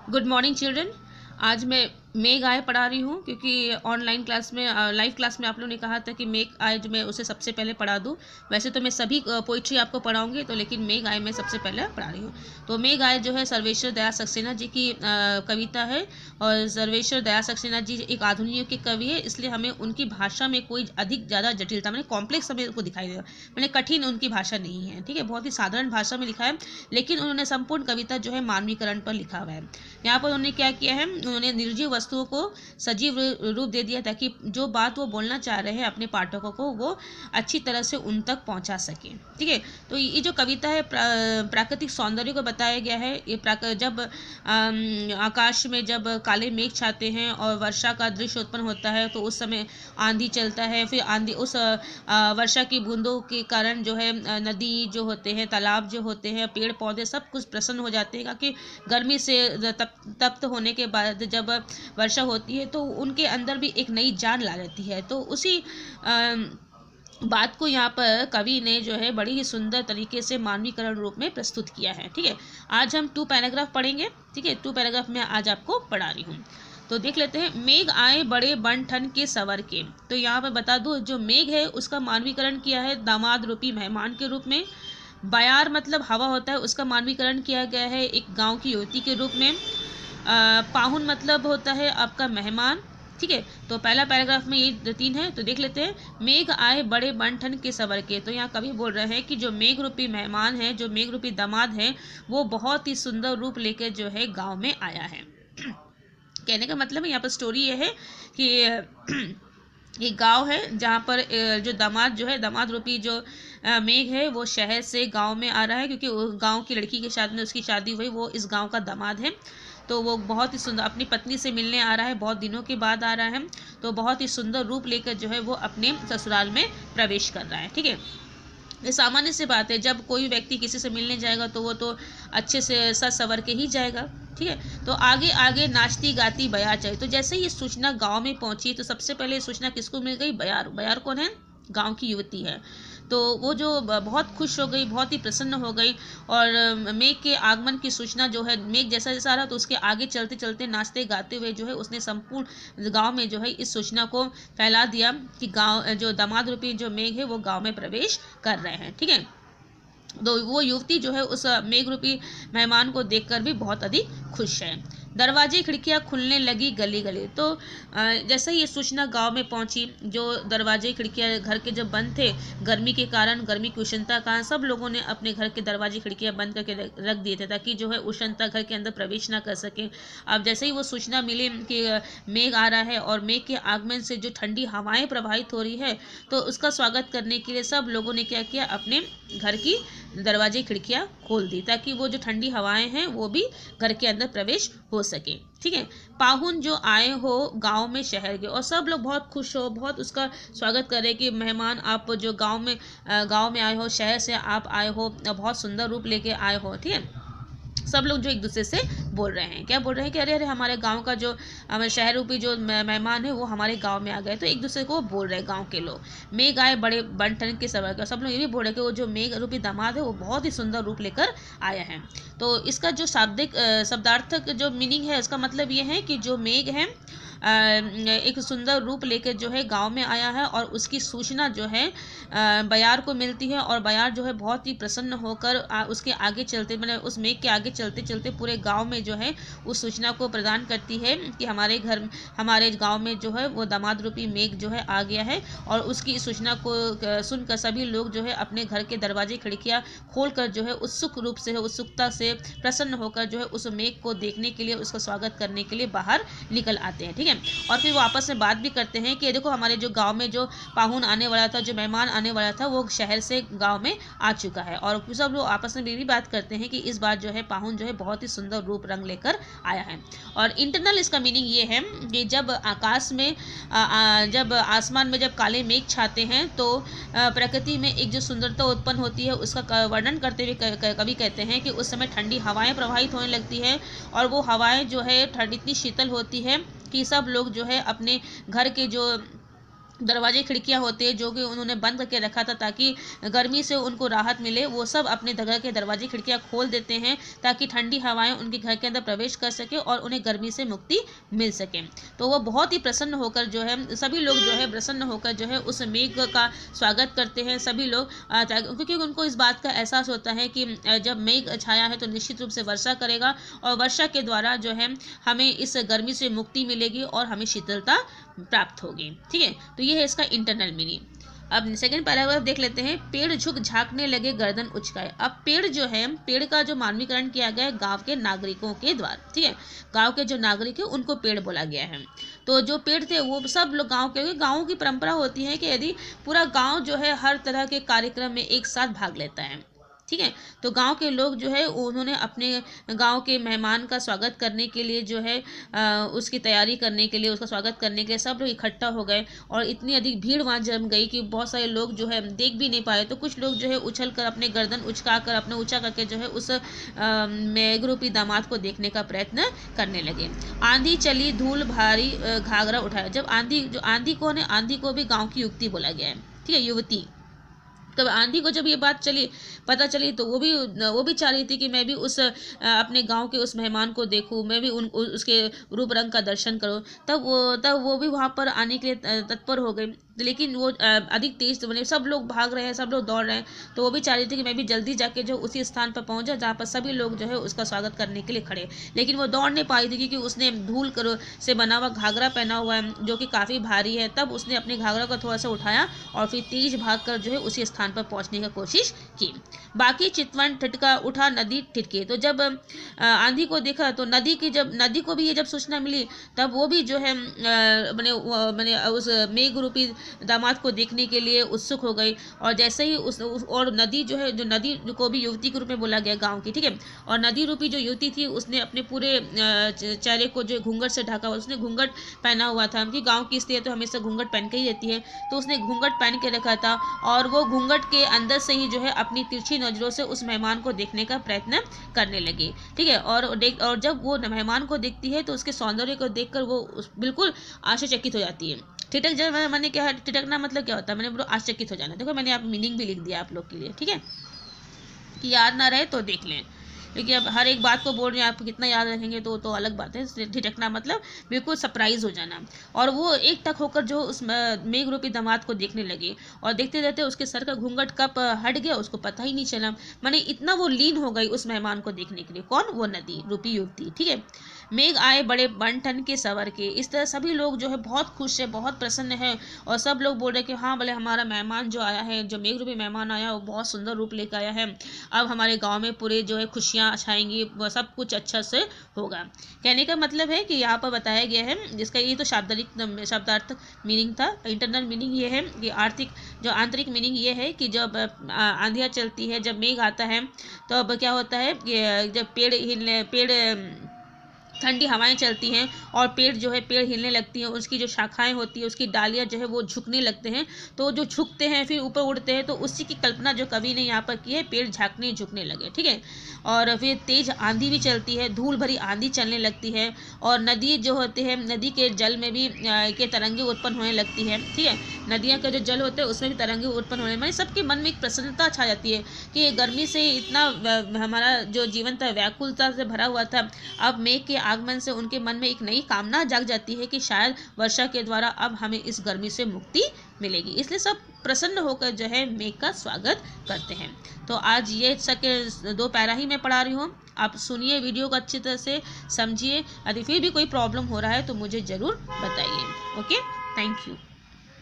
Good morning children. आज मैं मेघ आय पढ़ा रही हूँ क्योंकि ऑनलाइन क्लास में लाइव क्लास में आप लोगों ने कहा था कि मेघ आय जो मैं उसे सबसे पहले पढ़ा दूँ। वैसे तो मैं सभी पोइट्री आपको पढ़ाऊँगी, तो लेकिन मेघ आय मैं सबसे पहले पढ़ा रही हूँ। तो मेघ आय जो है सर्वेश्वर दयाल सक्सेना जी की कविता है। और सर्वेश्वर दयाल सक्सेना जी एक आधुनिक युग के कवि है, इसलिए हमें उनकी भाषा में कोई अधिक ज़्यादा जटिलता मैंने कॉम्प्लेक्स हमें उनको दिखाई देगा। मैंने कठिन उनकी भाषा नहीं है, ठीक है, बहुत ही साधारण भाषा में लिखा है। लेकिन उन्होंने संपूर्ण कविता जो है मानवीकरण पर लिखा हुआ है। यहाँ पर उन्होंने क्या किया है, उन्होंने निर्जीव वस्तुओं को सजीव रूप दे दिया ताकि जो बात वो बोलना चाह रहे हैं अपने पाठकों को वो अच्छी तरह से उन तक पहुंचा सके। ठीक है, तो ये जो कविता है प्राकृतिक सौंदर्य को बताया गया है। ये जब आकाश में जब काले मेघ छाते हैं और वर्षा का दृश्य उत्पन्न होता है, तो उस समय आंधी चलता है। फिर आंधी उस वर्षा की बूंदों के कारण जो है नदी जो होते हैं, तालाब जो होते हैं, पेड़ पौधे सब कुछ प्रसन्न हो जाते हैं कि गर्मी से तप्त होने के बाद जब वर्षा होती है तो उनके अंदर भी एक नई जान ला जाती है। तो उसी बात को यहाँ पर कवि ने जो है बड़ी ही सुंदर तरीके से मानवीकरण रूप में प्रस्तुत किया है। ठीक है, आज हम 2 पैराग्राफ पढ़ेंगे। ठीक है, 2 पैराग्राफ में आज आपको पढ़ा रही हूँ। तो देख लेते हैं। मेघ आए बड़े बन ठन के सवर के। तो यहाँ पर बता दूँ, जो मेघ है उसका मानवीकरण किया है दामाद रूपी मेहमान के रूप में। बयार मतलब हवा होता है, उसका मानवीकरण किया गया है एक गांव की युवती के रूप में। पाहुन मतलब होता है आपका मेहमान। ठीक है, तो पहला पैराग्राफ में ये 3 है। तो देख लेते हैं। मेघ आए बड़े बन ठन के सवर के। तो यहाँ कवि बोल रहे हैं कि जो मेघ रूपी मेहमान है, जो मेघ रूपी दामाद है, वो बहुत ही सुंदर रूप लेकर जो है गांव में आया है। कहने का मतलब है यहाँ पर स्टोरी ये है कि एक गांव है जहाँ पर जो दामाद जो है, दामाद रूपी जो मेघ है, वो शहर से गांव में आ रहा है क्योंकि गांव की लड़की के साथ में उसकी शादी हुई, वो इस गांव का दामाद है। तो वो बहुत ही सुंदर अपनी पत्नी से मिलने आ रहा है, बहुत दिनों के बाद आ रहा है। तो बहुत ही सुंदर रूप लेकर जो है वो अपने ससुराल में प्रवेश कर रहा है। ठीक है, ये सामान्य सी बात है, जब कोई व्यक्ति किसी से मिलने जाएगा तो वो तो अच्छे से सज सवर के ही जाएगा। ठीक है, तो आगे आगे नाचती गाती बयार चली। तो जैसे ही ये सूचना गांव में पहुंची तो सबसे पहले ये सूचना किसको मिल गई? बयार। बयार कौन है? गांव की युवती है। तो वो जो बहुत खुश हो गई, बहुत ही प्रसन्न हो गई। और मेघ के आगमन की सूचना जो है, मेघ जैसा जैसा आ रहा तो उसके आगे चलते चलते नाचते गाते हुए जो है उसने संपूर्ण गांव में जो है इस सूचना को फैला दिया कि गांव जो दामाद रूपी जो मेघ है वो गांव में प्रवेश कर रहे हैं। ठीक है, तो वो युवती जो है उस मेघ रूपी मेहमान को देखकर भी बहुत अधिक खुश है। दरवाजे खिड़कियां खुलने लगी गली गली। तो जैसे ही ये सूचना गांव में पहुंची, जो दरवाजे खिड़कियां घर के जब बंद थे गर्मी के कारण, गर्मी की उष्णता कारण, सब लोगों ने अपने घर के दरवाजे खिड़कियां बंद करके रख दिए थे ताकि जो है उष्णता घर के अंदर प्रवेश ना कर सके। अब जैसे ही वो सूचना मिली कि मेघ आ रहा है और मेघ के आगमन से जो ठंडी हवाएं प्रवाहित हो रही है, तो उसका स्वागत करने के लिए सब लोगों ने क्या किया, अपने घर की दरवाजे खिड़कियां खोल दी ताकि वो जो ठंडी हवाएं हैं वो भी घर के अंदर प्रवेश हो सके। ठीक है, पाहुन जो आए हो गांव में शहर के, और सब लोग बहुत खुश हो, बहुत उसका स्वागत करें कि मेहमान आप जो गांव में आए हो, शहर से आप आए हो, बहुत सुंदर रूप लेके आए हो। ठीक है, सब लोग जो एक दूसरे से बोल रहे हैं, क्या बोल रहे हैं कि अरे अरे हमारे गांव का जो शहर रूपी जो मेहमान है वो हमारे गांव में आ गए। तो एक दूसरे को बोल रहे हैं गांव के लोग। मेघ आए बड़े बन ठन के सवर के। सब लोग ये भी बोल रहे हैं कि वो जो मेघ रूपी दामाद है वो बहुत ही सुंदर रूप लेकर आया है। तो इसका जो शाब्दिक शब्दार्थक जो मीनिंग है, उसका मतलब ये है कि जो मेघ है एक सुंदर रूप लेकर जो है गांव में आया है और उसकी सूचना जो है बयार को मिलती है। और बयार जो है बहुत ही प्रसन्न होकर उसके आगे चलते, मतलब उस मेघ के आगे चलते चलते पूरे गांव में जो है उस सूचना को प्रदान करती है कि हमारे गांव में जो है वो दामाद रूपी मेघ जो है आ गया है। और उसकी इस सूचना को सुनकर सभी लोग जो है अपने घर के दरवाजे खिड़कियां खोलकर जो है उत्सुक रूप से, उत्सुकता से प्रसन्न होकर जो है उस मेघ को देखने के लिए, उसका स्वागत करने के लिए बाहर निकल आते हैं। ठीक है, और फिर वो आपस में बात भी करते हैं कि देखो हमारे जो गांव में जो पाहुन आने वाला था, जो मेहमान आने वाला था, वो शहर से गांव में आ चुका है। और सब लोग आपस में भी बात करते हैं कि इस बार जो है पाहुन जो है बहुत ही सुंदर रूप रंग लेकर आया है। और इंटरनल इसका मीनिंग ये है कि जब आकाश में जब आसमान में जब काले मेघ छाते हैं तो प्रकृति में एक जो सुंदरता उत्पन्न होती है उसका वर्णन करते हुए कवि कहते हैं कि उस समय ठंडी हवाएं प्रवाहित होने लगती है। और वो हवाएं जो है ठंड इतनी शीतल होती है कि सब लोग जो है अपने घर के जो दरवाजे खिड़कियां होते हैं जो कि उन्होंने बंद करके रखा था ताकि गर्मी से उनको राहत मिले, वो सब अपने घर के दरवाजे खिड़कियां खोल देते हैं ताकि ठंडी हवाएं उनके घर के अंदर प्रवेश कर सके और उन्हें गर्मी से मुक्ति मिल सके। तो वो बहुत ही प्रसन्न होकर जो है, सभी लोग जो है प्रसन्न होकर जो है उस मेघ का स्वागत करते हैं सभी लोग, क्योंकि उनको इस बात का एहसास होता है कि जब मेघ छाया है तो निश्चित रूप से वर्षा करेगा और वर्षा के द्वारा जो है हमें इस गर्मी से मुक्ति मिलेगी और हमें शीतलता प्राप्त होगी। ठीक है, तो ये है इसका इंटरनल मीनिंग। अब सेकंड पैराग्राफ देख लेते हैं। पेड़ झुक झांकने लगे गर्दन उचकाए। अब पेड़ जो है, पेड़ का जो मानवीकरण किया गया है गांव के नागरिकों के द्वारा। ठीक है, गांव के जो नागरिक है उनको पेड़ बोला गया है। तो जो पेड़ थे वो सब लोग गांव के, गाँव की परंपरा होती है कि यदि पूरा गाँव जो है हर तरह के कार्यक्रम में एक साथ भाग लेता है। ठीक है, तो गांव के लोग जो है उन्होंने अपने गांव के मेहमान का स्वागत करने के लिए जो है उसकी तैयारी करने के लिए, उसका स्वागत करने के लिए सब लोग इकट्ठा हो गए और इतनी अधिक भीड़ वहाँ जम गई कि बहुत सारे लोग जो है देख भी नहीं पाए। तो कुछ लोग जो है उछल कर अपने गर्दन उचका कर अपने ऊंचा करके जो है उस मेघ रूपी दामाद को देखने का प्रयत्न करने लगे। आंधी चली धूल भारी घाघरा उठाया। जब आंधी, जो आंधी कौन है, आंधी को भी गाँव की युवती बोला गया है। ठीक है, युवती। तब आंधी को जब ये बात पता चली तो वो भी चाह रही थी कि मैं भी उस अपने गांव के उस मेहमान को देखूं, मैं भी उसके रूप रंग का दर्शन करूं। तब वो भी वहां पर आने के लिए तत्पर हो गई, लेकिन वो अधिक तेज बने, सब लोग भाग रहे हैं, सब लोग दौड़ रहे हैं, तो वो भी चाह रही थी कि मैं भी जल्दी जाके जो उसी स्थान पर पहुंच जाए जहाँ पर सभी लोग जो है उसका स्वागत करने के लिए खड़े। लेकिन वो दौड़ नहीं पाई थी क्योंकि उसने धूल से बना हुआ घाघरा पहना हुआ है जो कि काफ़ी भारी है। तब उसने अपने घाघरा को थोड़ा सा उठाया और फिर तेज भागकर जो है उसी स्थान पर पहुंचने की कोशिश की। बाकी चितवन ठिठका उठा नदी ठिठकी। तो जब आंधी को देखा तो नदी को भी ये जब सूचना मिली तब वो भी जो है मैंने उस मेघ रूपी दामाद को देखने के लिए उत्सुक हो गई। और जैसे ही और नदी जो है, जो नदी को भी युवती के रूप में बोला गया गांव की। ठीक है, और नदी रूपी जो युवती थी उसने अपने पूरे चेहरे को जो घूंघट से ढका हुआ, उसने घूंघट पहना हुआ था कि गांव की स्त्री तो हमेशा घूंघट पहन के ही रहती है, तो उसने घूंघट पहन के रखा था और वो घूंघट के अंदर से ही जो है अपनी तिरछी नजरों से उस मेहमान को देखने का प्रयत्न करने लगी। ठीक है, और जब वो मेहमान को देखती है तो उसके सौंदर्य को देखकर वो बिल्कुल आश्चर्यचकित हो जाती है। ठिठक, जब मैंने क्या, ठिठकना मतलब क्या होता है, मैंने आश्चर्यचकित हो जाना। देखो मैंने आप मीनिंग भी लिख दिया आप लोग के लिए। ठीक है, कि याद ना रहे तो देख लें, क्योंकि अब हर एक बात को बोल रहे हैं, आप कितना याद रखेंगे तो अलग बात है। ठिठकना मतलब बिल्कुल सरप्राइज हो जाना। और वो एक टक होकर जो उस मेघ रूपी दामाद को देखने लगी और देखते रहते उसके सर का घूंघट कब हट गया उसको पता ही नहीं चला। माने इतना वो लीन हो गई उस मेहमान को देखने के लिए। कौन? वो नदी रूपी युवती। ठीक है, मेघ आए बड़े बन ठन के सवर के। इस तरह सभी लोग जो है बहुत खुश है, बहुत प्रसन्न है और सब लोग बोल रहे कि हाँ भले हमारा मेहमान जो आया है, जो मेघ रूपी मेहमान आया वो बहुत सुंदर रूप लेकर आया है। अब हमारे गाँव में पूरे जो है खुशियाँ छाएंगी, वह सब कुछ अच्छा से होगा। कहने का मतलब है कि यहाँ पर बताया गया है, जिसका ये तो शब्दार्थ मीनिंग था। इंटरनल मीनिंग ये है कि आंतरिक मीनिंग ये है कि जब आंधियाँ चलती है, जब मेघ आता है तो अब क्या होता है कि जब पेड़ ठंडी हवाएं चलती हैं और पेड़ हिलने लगती हैं, उसकी जो शाखाएं होती है, उसकी डालियां जो है वो झुकने लगते हैं। तो जो झुकते हैं फिर ऊपर उड़ते हैं, तो उसी की कल्पना जो कवि ने यहाँ पर की है, पेड़ झुकने लगे। ठीक है, और फिर तेज आंधी भी चलती है, धूल भरी आंधी चलने लगती है और नदी जो होते हैं, नदी के जल में भी के तरंगे उत्पन्न होने लगती है। ठीक है, नदियाँ का जो जल होते हैं उसमें भी तरंगे उत्पन्न होने, मतलब सबके मन में एक प्रसन्नता छा जाती है कि गर्मी से इतना हमारा जो जीवन था व्याकुलता से भरा हुआ था, अब मेघ के आगमन से उनके मन में एक नई कामना जाग जाती है कि शायद वर्षा के द्वारा अब हमें इस गर्मी से मुक्ति मिलेगी। इसलिए सब प्रसन्न होकर जो है मेघ का स्वागत करते हैं। तो आज ये सके 2 पैरा ही मैं पढ़ा रही हूँ, आप सुनिए वीडियो को अच्छी तरह से समझिए। यदि फिर भी कोई प्रॉब्लम हो रहा है तो मुझे ज़रूर बताइए। Okay, thank you.